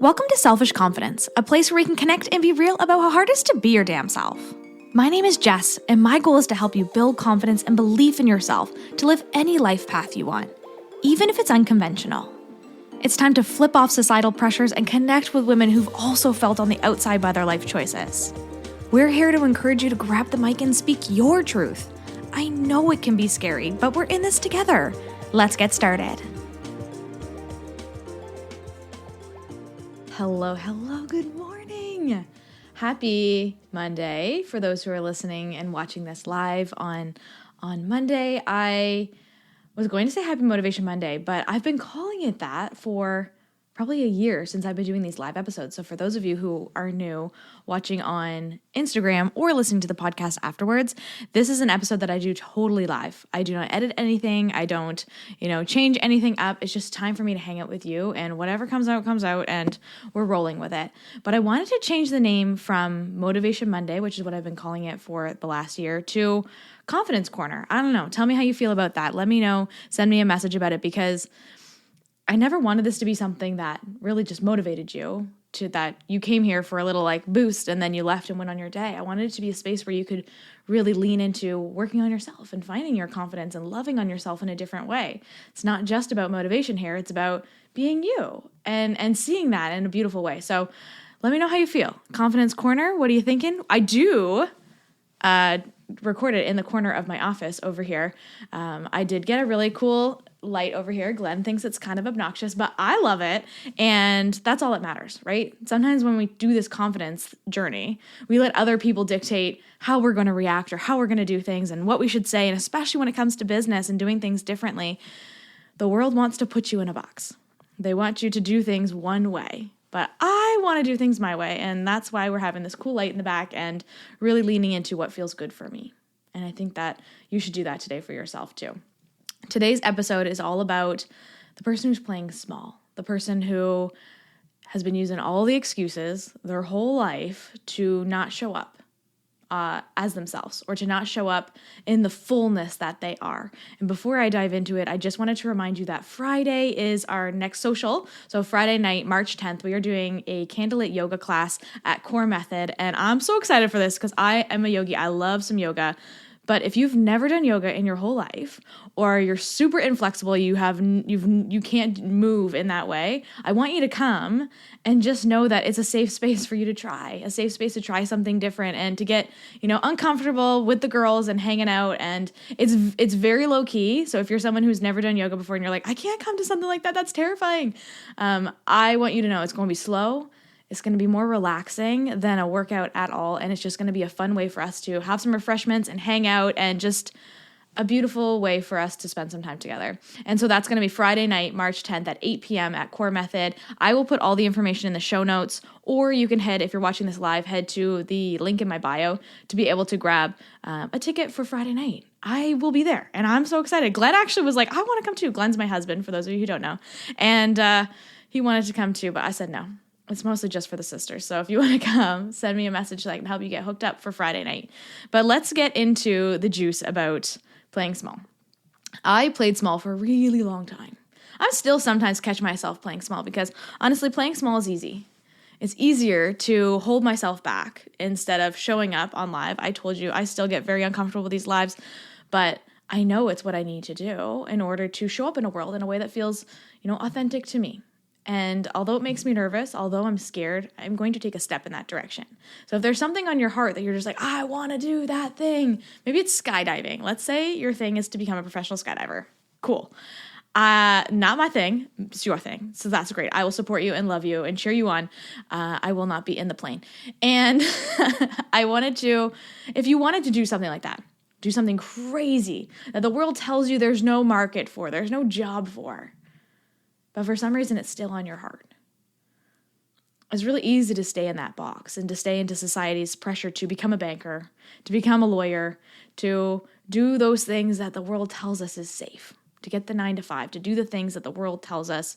Welcome to Selfish Confidence, a place where we can connect and be real about how hard it is to be your damn self. My name is Jess, and my goal is to help you build confidence and belief in yourself to live any life path you want, even if it's unconventional. It's time to flip off societal pressures and connect with women who've also felt on the outside by their life choices. We're here to encourage you to grab the mic and speak your truth. I know it can be scary, but we're in this together. Let's get started. Hello, good morning. Happy Monday for those who are listening and watching this live on Monday. I was going to say Happy Motivation Monday, but I've been calling it that for probably a year since I've been doing these live episodes. So for those of you who are new watching on Instagram or listening to the podcast afterwards, this is an episode that I do totally live. I do not edit anything. I don't, change anything up. It's just time for me to hang out with you, and whatever comes out, and we're rolling with it. But I wanted to change the name from Motivation Monday, which is what I've been calling it for the last year, to Confidence Corner. I don't know. Tell me how you feel about that. Let me know. Send me a message about it, because I never wanted this to be something that really just motivated you, to that you came here for a little boost and then you left and went on your day. I wanted it to be a space where you could really lean into working on yourself and finding your confidence and loving on yourself in a different way. It's not just about motivation here. It's about being you and seeing that in a beautiful way. So let me know how you feel. Confidence Corner, what are you thinking? I do record it in the corner of my office over here. I did get a really cool light over here. Glenn thinks it's kind of obnoxious, but I love it. And that's all that matters, right? Sometimes when we do this confidence journey, we let other people dictate how we're going to react or how we're going to do things and what we should say. And especially when it comes to business and doing things differently, the world wants to put you in a box. They want you to do things one way. But I want to do things my way, and that's why we're having this cool light in the back and really leaning into what feels good for me. And I think that you should do that today for yourself too. Today's episode is all about the person who's playing small, the person who has been using all the excuses their whole life to not show up as themselves, or to not show up in the fullness that they are. And before I dive into it, I just wanted to remind you that Friday is our next social. So Friday night, March 10th, we are doing a candlelit yoga class at Core Method. And I'm so excited for this because I am a yogi. I love some yoga. But if you've never done yoga in your whole life, or you're super inflexible, you can't move in that way, I want you to come and just know that it's a safe space for you to try, a safe space to try something different and to get, uncomfortable with the girls and hanging out. And it's very low key. So if you're someone who's never done yoga before and you're like, I can't come to something like that, that's terrifying. I want you to know it's going to be slow. It's going to be more relaxing than a workout at all, and it's just going to be a fun way for us to have some refreshments and hang out, and just a beautiful way for us to spend some time together. And so that's going to be Friday night, March 10th at 8 p.m. at Core Method. I will put all the information in the show notes, or you can if you're watching this live, head to the link in my bio to be able to grab a ticket for Friday night. I will be there, and I'm so excited. Glenn actually was like, I want to come too. Glenn's my husband, for those of you who don't know. And he wanted to come too, but I said no. It's mostly just for the sisters. So if you want to come, send me a message so I can help you get hooked up for Friday night. But let's get into the juice about playing small. I played small for a really long time. I still sometimes catch myself playing small because honestly, playing small is easy. It's easier to hold myself back instead of showing up on live. I told you I still get very uncomfortable with these lives, but I know it's what I need to do in order to show up in a world in a way that feels, authentic to me. And although it makes me nervous, although I'm scared, I'm going to take a step in that direction. So if there's something on your heart that you're just like, I want to do that thing, maybe it's skydiving. Let's say your thing is to become a professional skydiver. Cool. Not my thing. It's your thing. So that's great. I will support you and love you and cheer you on. I will not be in the plane. And if you wanted to do something like that, do something crazy that the world tells you there's no market for, there's no job for, but for some reason, it's still on your heart. It's really easy to stay in that box and to stay into society's pressure to become a banker, to become a lawyer, to do those things that the world tells us is safe, to get the 9 to 5, to do the things that the world tells us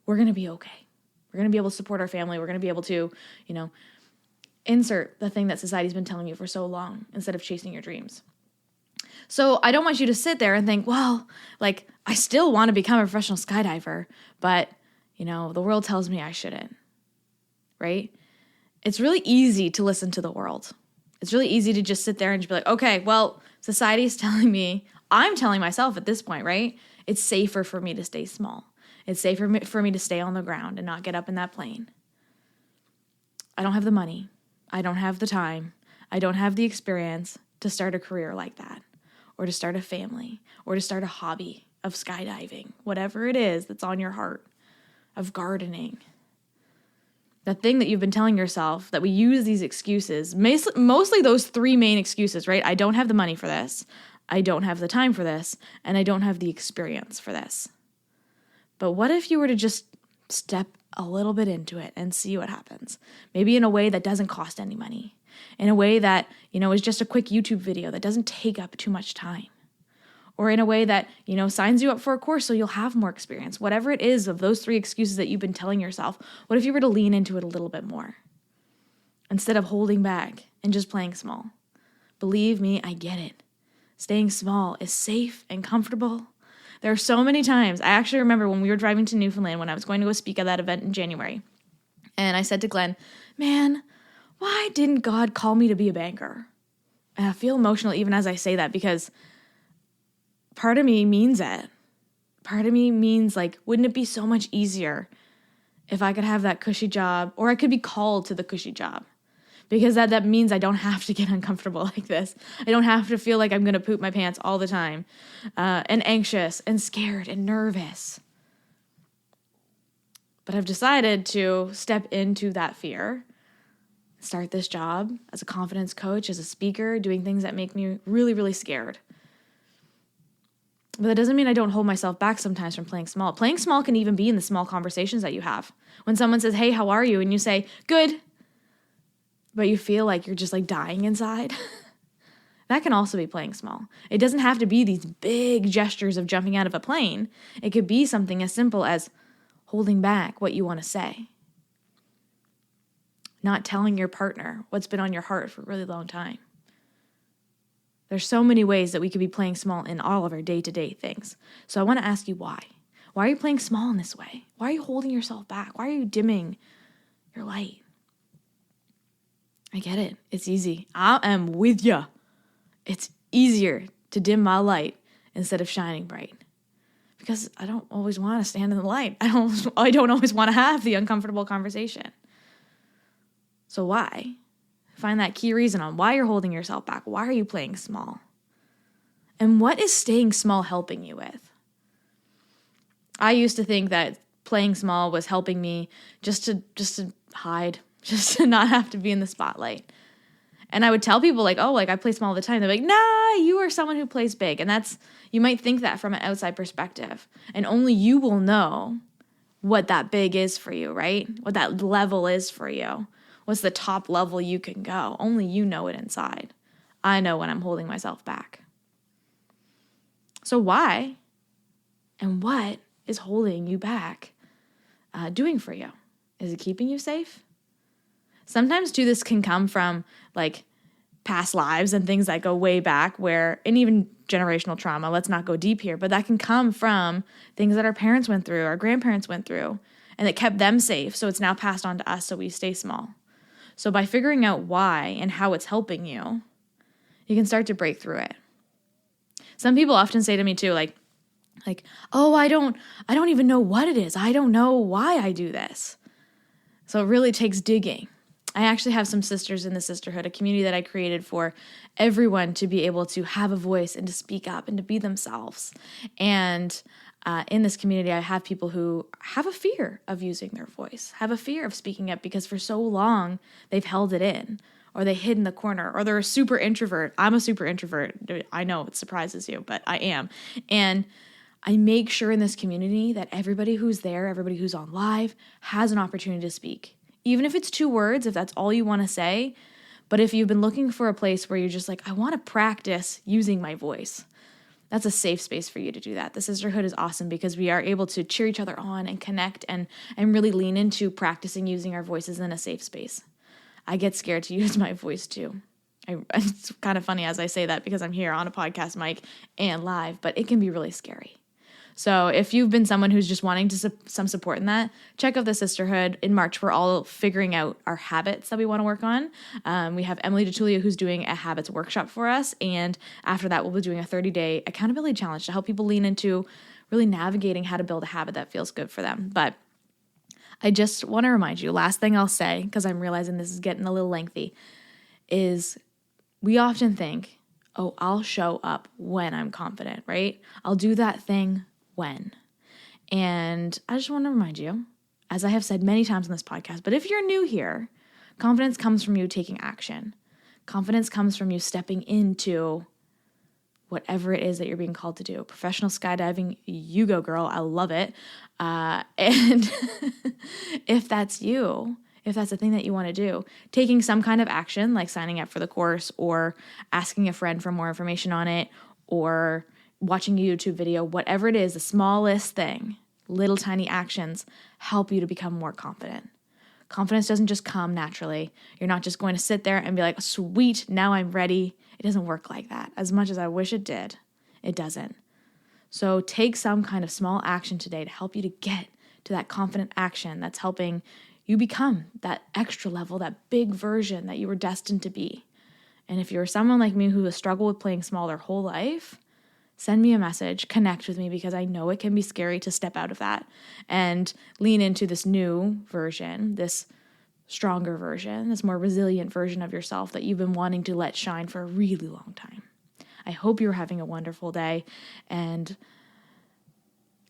we're going to be okay. We're going to be able to support our family. We're going to be able to, insert the thing that society's been telling you for so long instead of chasing your dreams. So I don't want you to sit there and think, well, I still want to become a professional skydiver, but, the world tells me I shouldn't. right? It's really easy to listen to the world. It's really easy to just sit there and just be like, okay, well, society is telling me, I'm telling myself at this point, right? It's safer for me to stay small. It's safer for me to stay on the ground and not get up in that plane. I don't have the money. I don't have the time. I don't have the experience to start a career like that, or to start a family, or to start a hobby of skydiving, whatever it is that's on your heart, of gardening. The thing that you've been telling yourself, that we use these excuses, mostly those three main excuses, right? I don't have the money for this, I don't have the time for this, and I don't have the experience for this. But what if you were to just step a little bit into it and see what happens? Maybe in a way that doesn't cost any money, in a way that, is just a quick YouTube video that doesn't take up too much time, or in a way that, signs you up for a course so you'll have more experience. Whatever it is of those three excuses that you've been telling yourself, what if you were to lean into it a little bit more instead of holding back and just playing small? Believe me, I get it. Staying small is safe and comfortable. There are so many times. I actually remember when we were driving to Newfoundland when I was going to go speak at that event in January. And I said to Glenn, man, why didn't God call me to be a banker? And I feel emotional even as I say that, because part of me means it. Part of me means, wouldn't it be so much easier if I could have that cushy job, or I could be called to the cushy job? Because that means I don't have to get uncomfortable like this. I don't have to feel like I'm going to poop my pants all the time, and anxious and scared and nervous. But I've decided to step into that fear, start this job as a confidence coach, as a speaker, doing things that make me really, really scared. But that doesn't mean I don't hold myself back sometimes from playing small. Playing small can even be in the small conversations that you have. When someone says, hey, how are you? And you say, good. But you feel like you're just dying inside. That can also be playing small. It doesn't have to be these big gestures of jumping out of a plane. It could be something as simple as holding back what you want to say. Not telling your partner what's been on your heart for a really long time. There's so many ways that we could be playing small in all of our day-to-day things. So I want to ask you why. Why are you playing small in this way? Why are you holding yourself back? Why are you dimming your light? I get it. It's easy. I am with you. It's easier to dim my light instead of shining bright. Because I don't always want to stand in the light. I don't always want to have the uncomfortable conversation. So why? Find that key reason on why you're holding yourself back. Why are you playing small? And what is staying small helping you with? I used to think that playing small was helping me just to hide, just to not have to be in the spotlight. And I would tell people I play small all the time. They're like, nah, you are someone who plays big. And you might think that from an outside perspective. And only you will know what that big is for you, right? What that level is for you. What's the top level you can go? Only you know it inside. I know when I'm holding myself back. So why and what is holding you back doing for you? Is it keeping you safe? Sometimes, too, this can come from, past lives and things that go way back and even generational trauma. Let's not go deep here, but that can come from things that our parents went through, our grandparents went through, and it kept them safe, so it's now passed on to us, so we stay small. So by figuring out why and how it's helping you, you can start to break through it. Some people often say to me, too, oh, I don't even know what it is. I don't know why I do this. So it really takes digging. I actually have some sisters in the sisterhood, a community that I created for everyone to be able to have a voice and to speak up and to be themselves. And in this community, I have people who have a fear of using their voice, have a fear of speaking up because for so long they've held it in, or they hid in the corner, or they're a super introvert. I'm a super introvert. I know it surprises you, but I am. And I make sure in this community that everybody who's there, everybody who's on live, has an opportunity to speak. Even if it's 2 words, if that's all you want to say. But if you've been looking for a place where you're just I want to practice using my voice, that's a safe space for you to do that. The sisterhood is awesome because we are able to cheer each other on and connect and really lean into practicing using our voices in a safe space. I get scared to use my voice too. It's kind of funny as I say that because I'm here on a podcast mic and live, but it can be really scary. So if you've been someone who's just wanting to some support in that, check out the Sisterhood. In March, we're all figuring out our habits that we want to work on. We have Emily DeTullio who's doing a habits workshop for us. And after that, we'll be doing a 30-day accountability challenge to help people lean into really navigating how to build a habit that feels good for them. But I just want to remind you, last thing I'll say, because I'm realizing this is getting a little lengthy, is we often think, oh, I'll show up when I'm confident, right? I'll do that thing when. And I just want to remind you, as I have said many times on this podcast, but if you're new here, confidence comes from you taking action. Confidence comes from you stepping into whatever it is that you're being called to do. Professional skydiving, you go, girl. I love it. And if that's you, if that's the thing that you want to do, taking some kind of action, like signing up for the course or asking a friend for more information on it or watching a YouTube video, whatever it is, the smallest thing, little tiny actions help you to become more confident. Confidence doesn't just come naturally. You're not just going to sit there and be like, sweet, now I'm ready. It doesn't work like that. As much as I wish it did, it doesn't. So take some kind of small action today to help you to get to that confident action that's helping you become that extra level, that big version that you were destined to be. And if you're someone like me who has struggled with playing small their whole life, send me a message, connect with me, because I know it can be scary to step out of that and lean into this new version, this stronger version, this more resilient version of yourself that you've been wanting to let shine for a really long time. I hope you're having a wonderful day, and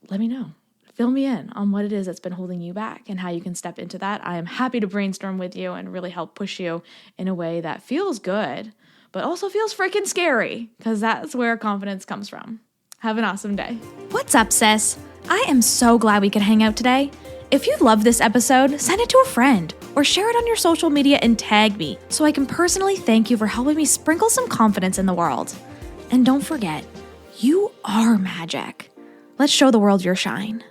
let me know. Fill me in on what it is that's been holding you back and how you can step into that. I am happy to brainstorm with you and really help push you in a way that feels good, but also feels freaking scary, because that's where confidence comes from. Have an awesome day. What's up, sis? I am so glad we could hang out today. If you loved this episode, send it to a friend or share it on your social media and tag me so I can personally thank you for helping me sprinkle some confidence in the world. And don't forget, you are magic. Let's show the world your shine.